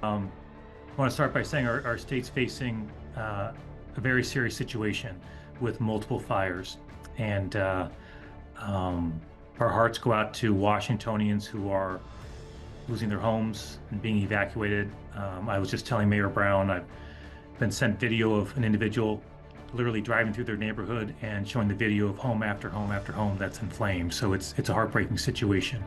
I want to start by saying our state's facing a very serious situation with multiple fires, and our hearts go out to Washingtonians who are losing their homes and being evacuated. I was just telling Mayor Brown, I've been sent video of an individual literally driving through their neighborhood and showing the video of home after home after home that's in flames. So it's a heartbreaking situation.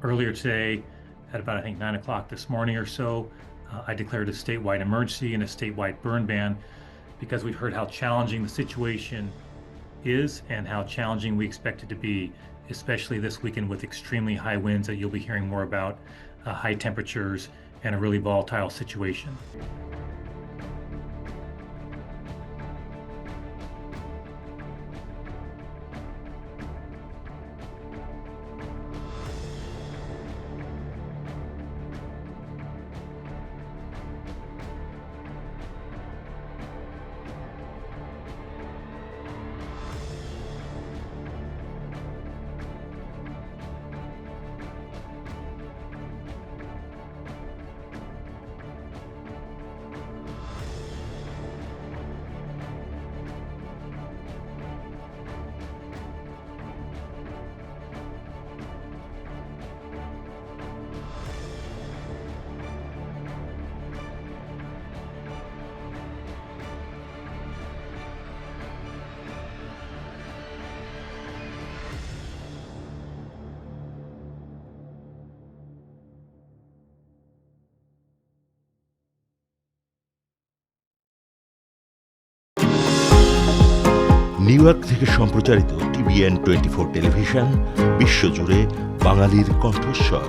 Earlier today, at about, I think, 9 o'clock this morning or so, I declared a statewide emergency and a statewide burn ban because we've heard how challenging the situation is and how challenging we expect it to be, especially this weekend with extremely high winds that you'll be hearing more about, high temperatures, and a really volatile situation. New York থেকে সম্প্রচারিত TBN24 television বিশ্বজুড়ে বাঙালির কণ্ঠস্বর।